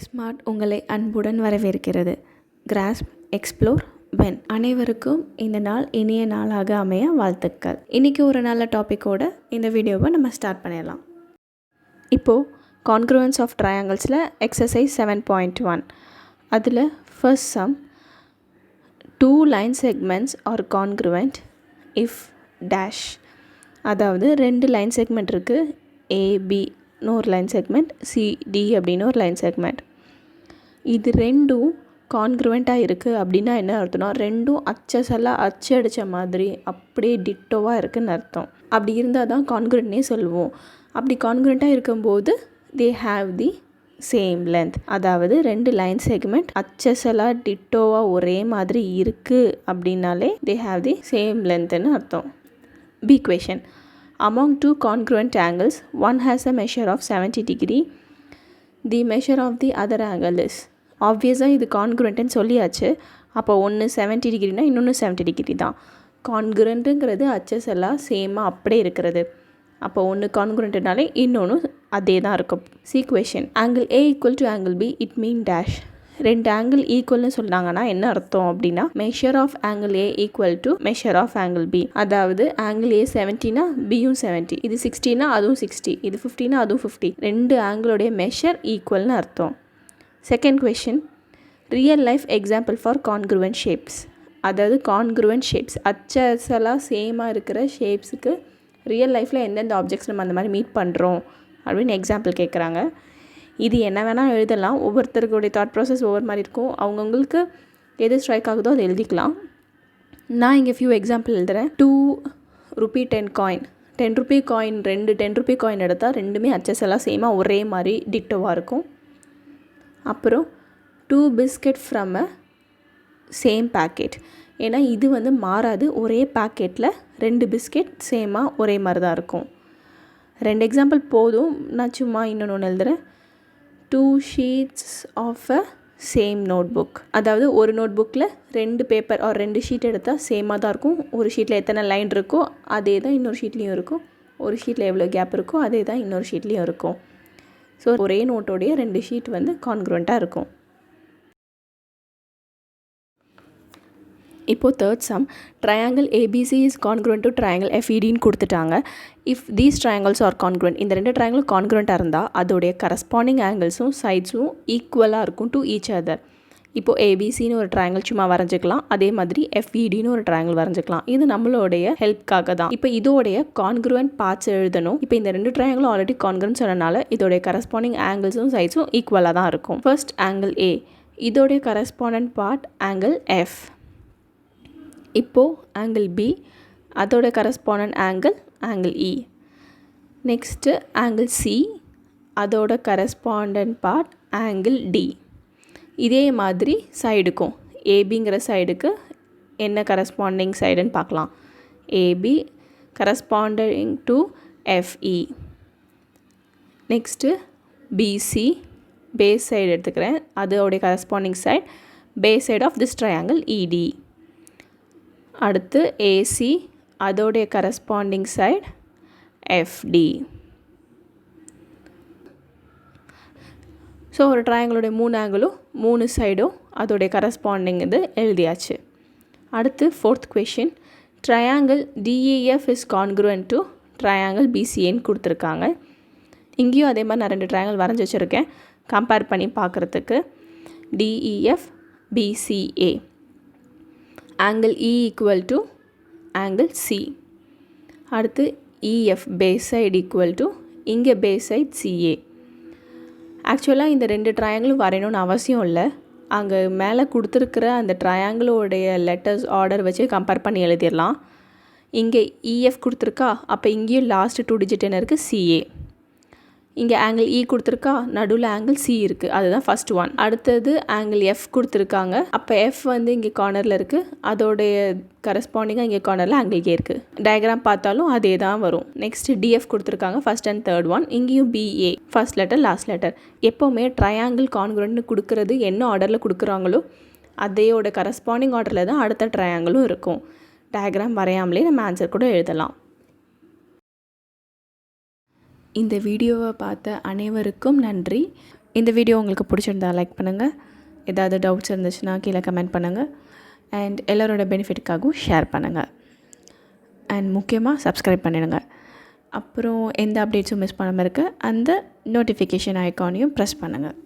Smart உங்களை அன்புடன் வரவேற்கிறது. Grass, explore, when. அனைவருக்கும் இந்த நாள் இனிய நாளாக அமைய வாழ்த்துக்கள். இன்றைக்கி ஒரு நல்ல டாப்பிக்கோடு இந்த வீடியோவை நம்ம ஸ்டார்ட் பண்ணிடலாம். இப்போது கான்க்ரூவன்ஸ் ஆஃப் ட்ரையாங்கிள்ஸில் எக்ஸசைஸ் 7.1 அதில் first sum 2 line segments R கான்க்ரூவெண்ட் if dash. அதாவது 2 லைன் செக்மெண்ட் இருக்குது, ஏபி ஒரு லைன் செக்மெண்ட், சிடி அப்படின்னு ஒரு லைன் செக்மெண்ட். இது ரெண்டும் கான்க்ரூவெண்ட்டாக இருக்குது அப்படின்னா என்ன அர்த்தம்னா, ரெண்டும் அச்சு அடித்த மாதிரி அப்படியே டிட்டோவாக இருக்குதுன்னு அர்த்தம். அப்படி இருந்தால் தான் கான்க்ரூவெண்ட்னே சொல்லுவோம். அப்படி கான்க்ரூவெண்ட்டாக இருக்கும்போது they have the same length. அதாவது 2 லைன் செக்மெண்ட் அச்சசலாக டிட்டோவாக ஒரே மாதிரி இருக்குது அப்படின்னாலே தே ஹாவ் தி சேம் லென்த்துன்னு அர்த்தம். B question. Among 2 congruent angles, one has a measure of 70 degree. The measure of the other angle is. ஆப்வியஸாக இது கான்க்ரூவெண்ட்டுன்னு சொல்லியாச்சு. அப்போ ஒன்று 70 டிகிரினா இன்னொன்று 70 டிகிரி தான். கான்க்ரூவெண்ட்டுங்கிறது அச்சசலாக சேமாக அப்படியே இருக்கிறது. அப்போ ஒன்று கான்க்ரூவெண்ட்டுனாலே இன்னொன்று அதே தான் இருக்கும். C question. Angle A equal to angle B, it mean dash. 2 angle ஈக்குவல்னு சொன்னாங்கன்னா என்ன அர்த்தம் அப்படின்னா, measure of angle A equal to measure of angle B. அதாவது ஆங்கிள் ஏ 70னா பியும் 70, இது 60னா அதுவும் 60, இது 50னா அதுவும் 50. 2 ஆங்கிளோடைய மெஷர் ஈக்குவல்னு அர்த்தம். Second question. Real life example for கான்க்ரூவெண்ட் shapes. அதாவது கான்க்ரூவெண்ட் ஷேப்ஸ் அச்சலாக சேமாக இருக்கிற ஷேப்ஸுக்கு ரியல் லைஃப்பில் எந்தெந்த ஆப்ஜெக்ட்ஸ் நம்ம அந்த மாதிரி மீட் பண்ணுறோம் அப்படின்னு எக்ஸாம்பிள் கேட்குறாங்க. இது என்ன வேணால் எழுதலாம். ஒவ்வொருத்தருக்குடைய தாட் ப்ராசஸ் ஒவ்வொரு மாதிரி இருக்கும். அவங்கவுங்களுக்கு எது ஸ்ட்ரைக் ஆகுதோ அதை எழுதிக்கலாம். நான் இங்கே ஃபியூ எக்ஸாம்பிள் எழுதுகிறேன். 2 Ruby 10 coin, 10 Ruby coin, 2 10 Ruby coin எடுத்தால் ரெண்டுமே அச்சஸெல்லாம் சேமாக ஒரே மாதிரி டிட்டோவாக இருக்கும். அப்புறம் 2 biscuit from a same packet. ஏன்னா இது வந்து மாறாது, ஒரே பேக்கெட்டில் 2 பிஸ்கெட் சேமாக ஒரே மாதிரி தான் இருக்கும். 2 எக்ஸாம்பிள் போதும், நான் சும்மா இன்னொன்று எழுதுகிறேன். 2 sheets of a same notebook. அதாவது ஒரு நோட்புக்கில் 2 பேப்பர் ஆர் 2 ஷீட் எடுத்தால் சேமாக தான் இருக்கும். ஒரு ஷீட்டில் எத்தனை லைன் இருக்கோ அதே தான் இன்னொரு ஷீட்லேயும் இருக்கும். ஒரு ஷீட்டில் எவ்வளோ கேப் இருக்கோ அதே தான் இன்னொரு ஷீட்லேயும் இருக்கும். ஸோ ஒரே நோட்டோடைய 2 ஷீட் வந்து கான்க்ரூவெண்ட்டாக இருக்கும். இப்போது third sum, triangle ABC is congruent to triangle எஃப்இடின்னு கொடுத்துட்டாங்க. If these triangles are congruent, இந்த 2 ட்ரையாங்கிளும் கான்க்ரூவெண்ட்டாக இருந்தால் அதோடைய கரஸ்பாண்டிங் ஆங்கிள்ஸும் சைட்ஸும் ஈக்குவலாக இருக்கும் டு ஈச் அதர். இப்போது ஏபிசின்னு ஒரு ட்ரையாங்கிள் சும்மா வரைஞ்சிக்கலாம், அதே மாதிரி எஃப்இடின்னு ஒரு ட்ரையாங்கிள் வரைஞ்சிக்கலாம். இது நம்மளுடைய ஹெல்ப்காக தான். இப்போ இதோடைய கான்க்ரூவெண்ட் பார்ட்ஸ் எழுதணும். இப்போ இந்த 2 ட்ரையாங்கிளும் ஆல்ரெடி கான்க்ரூவெண்ட் சொன்னனால இதோடைய கரஸ்பாண்டிங் ஆங்கிள்ஸும் சைட்ஸும் ஈக்குவலாக தான் இருக்கும். ஃபர்ஸ்ட் ஆங்கிள் ஏ, இதோடைய கரஸ்பாண்டன்ட் பார்ட் ஆங்கிள் எஃப். இப்போது ஆங்கிள் பி, அதோட correspondent angle E. Next angle C, அதோட கரஸ்பாண்டன்ட் பார்ட் ஆங்கிள் டி. இதே மாதிரி சைடுக்கும், ஏபிங்கிற சைடுக்கு என்ன கரஸ்பாண்டிங் சைடுன்னு பார்க்கலாம். AB corresponding to FE. Next BC, base side எடுத்துக்கிறேன், அதோடைய corresponding side base side of this triangle ED. அடுத்து ஏசி, அதோடைய கரஸ்பாண்டிங் சைட் எஃப்டி. ஸோ ஒரு ட்ரையாங்கிளோடைய 3 ஆங்கிளும் 3 சைடும் அதோடைய கரஸ்பாண்டிங் இது எழுதியாச்சு. அடுத்து fourth question. Triangle DEF is congruent to triangle பிசிஏன்னு கொடுத்துருக்காங்க. இங்கேயும் அதே மாதிரி நான் 2 ட்ரையாங்கிள் வரைஞ்சி வச்சுருக்கேன் கம்பேர் பண்ணி பார்க்குறதுக்கு. DEF BCA. Angle E equal to angle C. அடுத்து EF base side equal to இங்கே பேஸ் சைட் சிஏ. ஆக்சுவலாக இந்த 2 ட்ரையாங்கிளும் வரையணும்னு அவசியம் இல்லை. அங்கே மேலே கொடுத்துருக்கிற அந்த ட்ரையாங்கிளோடைய லெட்டர்ஸ் ஆர்டர் வச்சு கம்பேர் பண்ணி எழுதிடலாம். இங்கே இஎஃப் கொடுத்துருக்கா, அப்போ இங்கேயும் லாஸ்ட் 2 டிஜிட் என்ன இருக்குது, சிஏ. இங்கே ஆங்கிள் இ கொடுத்துருக்கா, நடுவில் ஆங்கிள் சி இருக்குது, அதுதான் ஃபஸ்ட் ஒன். அடுத்தது ஆங்கிள் எஃப் கொடுத்துருக்காங்க, அப்போ எஃப் வந்து இங்கே கார்னரில் இருக்குது, அதோடைய கரஸ்பாண்டிங்காக இங்கே கார்னரில் ஆங்கிள் ஏ இருக்குது. டயக்ராம் பார்த்தாலும் அதே தான் வரும். நெக்ஸ்ட்டு டிஎஃப் கொடுத்துருக்காங்க, ஃபஸ்ட் அண்ட் தேர்ட் ஒன். இங்கேயும் BA, first letter last letter. எப்போவுமே ட்ரையாங்கிள் கான்க்ரூவெண்ட்னு கொடுக்குறது என்ன ஆர்டரில் கொடுக்குறாங்களோ அதையோட கரஸ்பாண்டிங் ஆர்டரில் தான் அடுத்த ட்ரையாங்கிளும் இருக்கும். டயக்ராம் வரையாமலே நம்ம ஆன்சர் கூட எழுதலாம். இந்த வீடியோவை பார்த்த அனைவருக்கும் நன்றி. இந்த வீடியோ உங்களுக்கு பிடிச்சிருந்தா லைக் பண்ணுங்கள். ஏதாவது டவுட்ஸ் இருந்துச்சுன்னா கீழே கமெண்ட் பண்ணுங்கள். அண்ட் எல்லோரோட பெனிஃபிட்டுக்காகவும் ஷேர் பண்ணுங்கள். அண்ட் முக்கியமாக சப்ஸ்கிரைப் பண்ணிடுங்க. அப்புறம் எந்த அப்டேட்ஸும் மிஸ் பண்ணாமல் இருக்க அந்த நோட்டிஃபிகேஷன் ஐக்கானையும் ப்ரெஸ் பண்ணுங்கள்.